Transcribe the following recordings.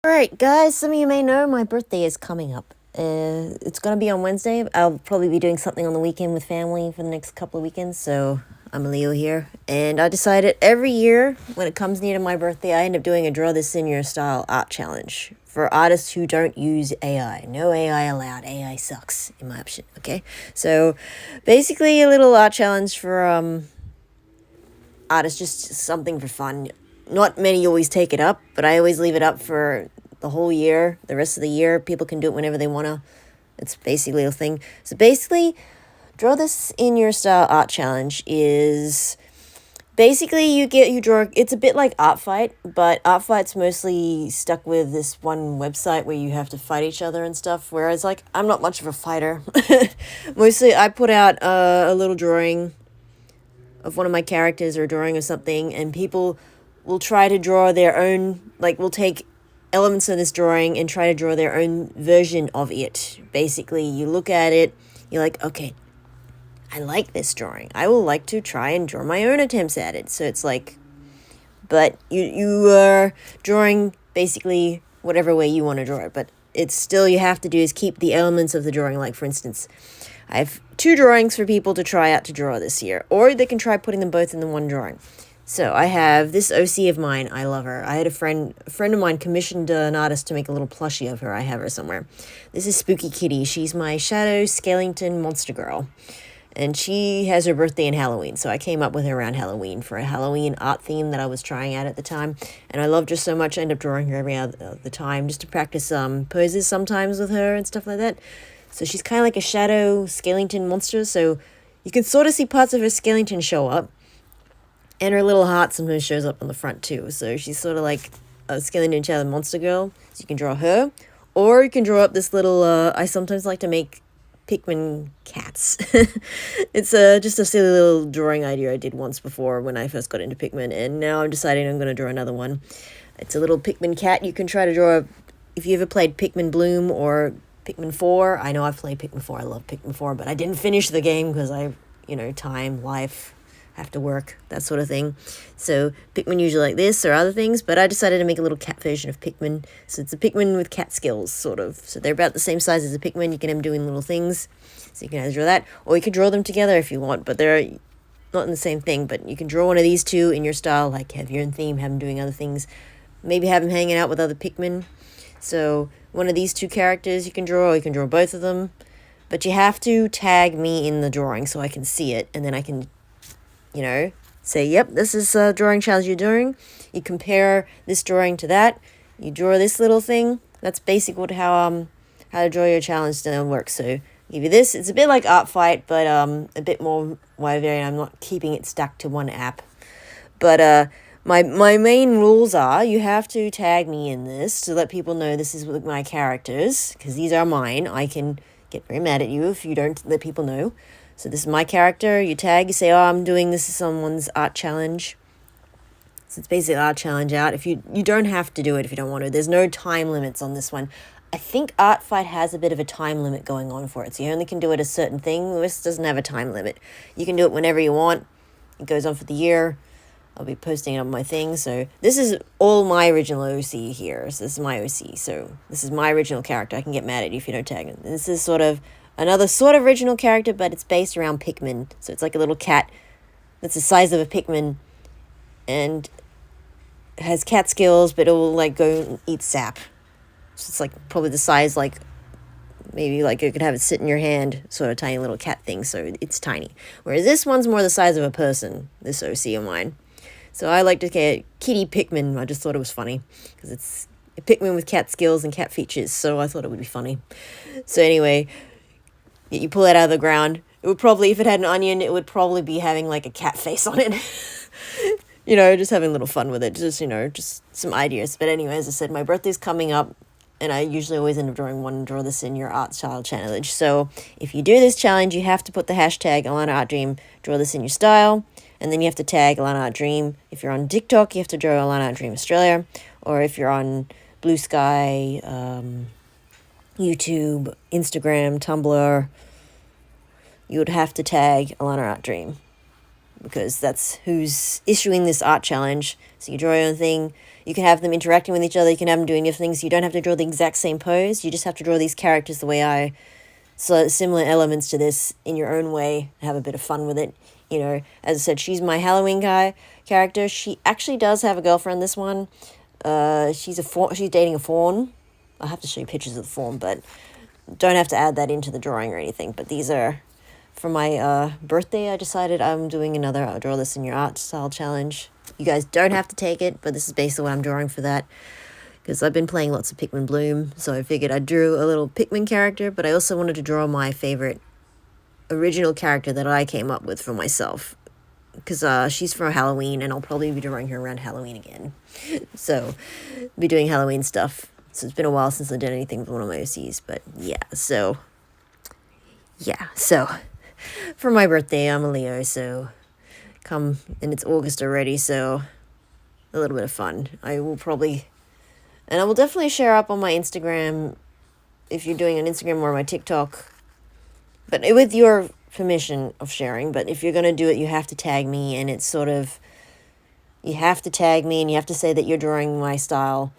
Alright, guys, some of you may know my birthday is coming up. It's going to be on Wednesday. I'll probably be doing something on the weekend with family for the next couple of weekends, so I'm a Leo here. And I decided every year, when it comes near to my birthday, I end up doing a Draw This in Your Style art challenge for artists who don't use AI. No AI allowed. AI sucks, in my opinion, okay? So, basically a little art challenge for artists, just something for fun. Not many always take it up, but I always leave it up for the whole year, the rest of the year. People can do it whenever they want to. It's basically a thing. So basically, Draw This in Your Style art challenge is basically you draw. It's a bit like Art Fight, but Art Fight's mostly stuck with this one website where you have to fight each other and stuff. Whereas like I'm not much of a fighter. Mostly I put out a little drawing of one of my characters or a drawing of something, and people will try to draw their own, like, will take elements of this drawing and try to draw their own version of it. Basically, you look at it, you're like, okay, I like this drawing. I will like to try and draw my own attempts at it. So it's like, but you are drawing basically whatever way you want to draw it, but it's still, you have to do is keep the elements of the drawing. Like, for instance, I have 2 drawings for people to try out to draw this year, or they can try putting them both in the one drawing. So I have this OC of mine. I love her. I had a friend of mine commissioned an artist to make a little plushie of her. I have her somewhere. This is Spooky Kitty. She's my Shadow Skellington monster girl. And she has her birthday in Halloween, so I came up with her around Halloween for a Halloween art theme that I was trying out at the time. And I loved her so much, I end up drawing her every other time just to practice poses sometimes with her and stuff like that. So she's kind of like a Shadow Skellington monster, so you can sort of see parts of her Skellington show up. And her little heart sometimes shows up on the front too. So she's sort of like a Skellington Shadow monster girl. So you can draw her. Or you can draw up this little, I sometimes like to make Pikmin cats. It's just a silly little drawing idea I did once before when I first got into Pikmin. And now I'm deciding I'm going to draw another one. It's a little Pikmin cat. You can try to draw, if you ever played Pikmin Bloom or Pikmin 4. I know I've played Pikmin 4. I love Pikmin 4. But I didn't finish the game because time, life, have to work, that sort of thing. So Pikmin usually like this or other things, but I decided to make a little cat version of Pikmin. So it's a Pikmin with cat skills, sort of. So they're about the same size as a Pikmin. You can have them doing little things. So you can either draw that, or you can draw them together if you want, but they're not in the same thing. But you can draw one of these two in your style, like have your own theme, have them doing other things. Maybe have them hanging out with other Pikmin. So one of these 2 characters you can draw, or you can draw both of them. But you have to tag me in the drawing so I can see it, and then I can say, yep, this is a drawing challenge you're doing. You compare this drawing to that. You draw this little thing. That's basically how to draw your challenge works. So give you this. It's a bit like Art Fight, but a bit more wide variant. I'm not keeping it stuck to one app. But my main rules are you have to tag me in this to let people know this is with my characters, because these are mine. I can get very mad at you if you don't let people know. So this is my character. You tag, you say, oh, I'm doing this as someone's art challenge. So it's basically art challenge out. If you don't have to do it if you don't want to. There's no time limits on this one. I think Art Fight has a bit of a time limit going on for it. So you only can do it a certain thing. This doesn't have a time limit. You can do it whenever you want. It goes on for the year. I'll be posting it on my thing. So this is all my original OC here. So this is my OC. So this is my original character. I can get mad at you if you don't tag it. This is sort of another sort of original character, but it's based around Pikmin. So it's like a little cat that's the size of a Pikmin and has cat skills, but it will like go and eat sap. So it's like probably the size, like maybe like you could have it sit in your hand, sort of tiny little cat thing. So it's tiny. Whereas this one's more the size of a person, this OC of mine. So I like to get Kitty Pikmin. I just thought it was funny because it's a Pikmin with cat skills and cat features. So I thought it would be funny. So anyway, you pull it out of the ground. It would probably, if it had an onion, it would probably be having like a cat face on it. Just having a little fun with it. Just some ideas. But anyway, as I said, my birthday's coming up, and I usually always end up drawing one and Draw This in Your Art Style challenge. So if you do this challenge, you have to put the hashtag Alana Art Dream, Draw This in Your Style, and then you have to tag Alana Art Dream. If you're on TikTok, you have to draw Alana Art Dream Australia, or if you're on Blue Sky, YouTube, Instagram, Tumblr, you would have to tag Alana Art Dream. because that's who's issuing this art challenge. So you draw your own thing. You can have them interacting with each other. You can have them doing different things. You don't have to draw the exact same pose. You just have to draw these characters the way I. So similar elements to this in your own way. Have a bit of fun with it. You know, as I said, she's my Halloween character. She actually does have a girlfriend. This one, she's dating a fawn. I'll have to show you pictures of the fawn, but don't have to add that into the drawing or anything. But these are for my birthday. I decided I'm doing another draw this in your art style challenge. You guys don't have to take it, but this is basically what I'm drawing for that. Because I've been playing lots of Pikmin Bloom, so I figured I drew a little Pikmin character, but I also wanted to draw my favorite original character that I came up with for myself. Because she's from Halloween, and I'll probably be drawing her around Halloween again. So, be doing Halloween stuff. So it's been a while since I did anything with one of my OCs, but yeah, so for my birthday, I'm a Leo, so and it's August already, so a little bit of fun. I will definitely share up on my Instagram if you're doing an Instagram or my TikTok, but with your permission of sharing. But if you're going to do it, you have to tag me, and it's sort of, you have to tag me, and you have to say that you're drawing my style,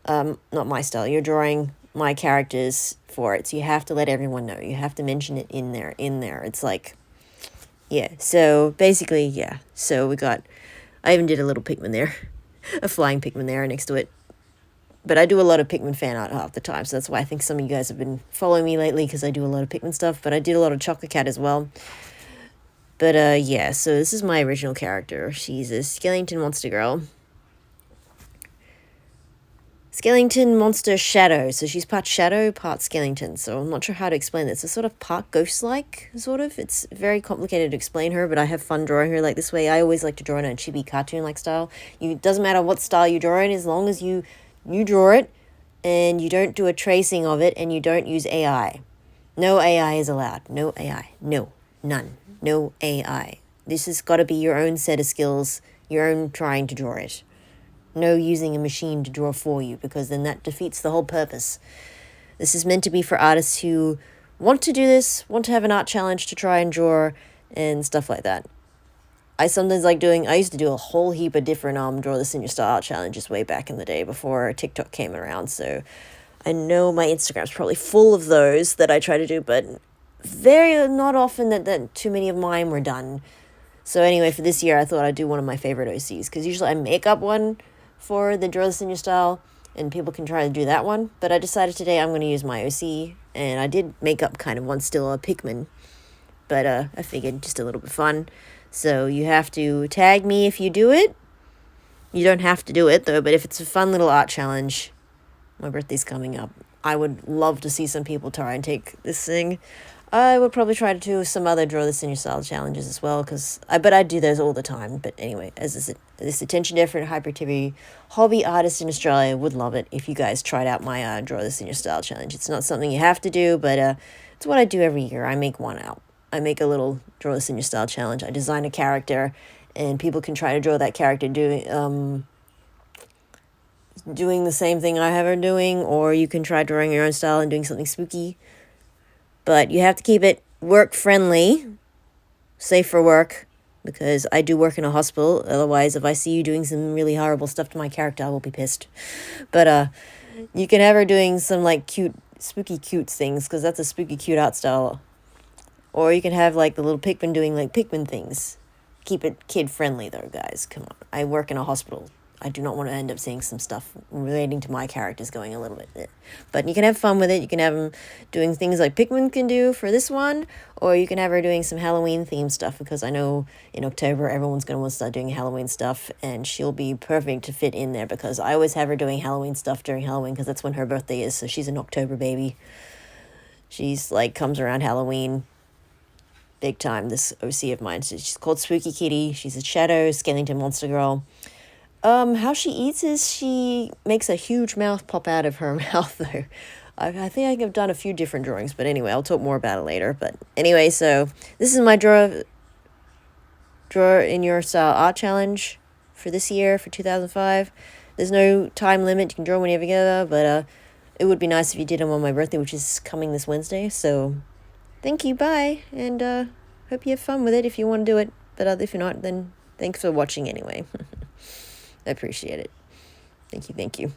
not my style, you're drawing my characters for it. So you have to let everyone know. You have to mention it in there. It's like, yeah. So basically, yeah. So I even did a little Pikmin there, a flying Pikmin there next to it. But I do a lot of Pikmin fan art half the time, so that's why I think some of you guys have been following me lately, because I do a lot of Pikmin stuff, but I did a lot of Chocolate Cat as well. But, yeah, so this is my original character. She's a Skellington monster girl. Skellington monster shadow. So she's part shadow, part Skellington, so I'm not sure how to explain this. It's sort of part ghost-like, sort of. It's very complicated to explain her, but I have fun drawing her like this way. I always like to draw in a chibi cartoon-like style. It doesn't matter what style you draw in, as long as you draw it, and you don't do a tracing of it, and you don't use AI. No AI is allowed. No AI. No. None. No AI. This has got to be your own set of skills, your own trying to draw it. No using a machine to draw for you, because then that defeats the whole purpose. This is meant to be for artists who want to do this, want to have an art challenge to try and draw, and stuff like that. I used to do a whole heap of different draw this in your style challenges way back in the day before TikTok came around, so I know my Instagram's probably full of those that I try to do, but very not often that too many of mine were done. So anyway, for this year, I thought I'd do one of my favorite OCs, because usually I make up one for the draw this in your style, and people can try to do that one, but I decided today I'm going to use my OC, and I did make up kind of one still, a Pikmin, but I figured just a little bit fun. So you have to tag me if you do it. You don't have to do it, though, but if it's a fun little art challenge, my birthday's coming up, I would love to see some people try and take this thing. I would probably try to do some other draw this in your style challenges as well, but I do those all the time. But anyway, as this attention deficit hyperactivity hobby artist in Australia would love it if you guys tried out my draw this in your style challenge. It's not something you have to do, but it's what I do every year. I make one out. I make a little draw this in your style challenge. I design a character, and people can try to draw that character doing the same thing I have her doing, or you can try drawing your own style and doing something spooky. But you have to keep it work-friendly, safe for work, because I do work in a hospital. Otherwise, if I see you doing some really horrible stuff to my character, I will be pissed. But you can have her doing some like spooky cute things, because that's a spooky cute art style. Or you can have like the little Pikmin doing like Pikmin things. Keep it kid-friendly though, guys. Come on. I work in a hospital. I do not want to end up seeing some stuff relating to my characters going a little bit. But you can have fun with it. You can have them doing things like Pikmin can do for this one, or you can have her doing some Halloween-themed stuff, because I know in October everyone's going to want to start doing Halloween stuff, and she'll be perfect to fit in there, because I always have her doing Halloween stuff during Halloween, because that's when her birthday is, so she's an October baby. She's like, comes around Halloween big time, this OC of mine. So she's called Spooky Kitty. She's a shadow Skellington monster girl. How she eats is she makes a huge mouth pop out of her mouth, though. I think I've done a few different drawings, but anyway, I'll talk more about it later. But anyway, so this is my draw in your style art challenge for this year, for 2005. There's no time limit. You can draw whenever you get, but it would be nice if you did them on my birthday, which is coming this Wednesday. So thank you, bye, and hope you have fun with it if you want to do it. But if you're not, then thanks for watching anyway. I appreciate it. Thank you.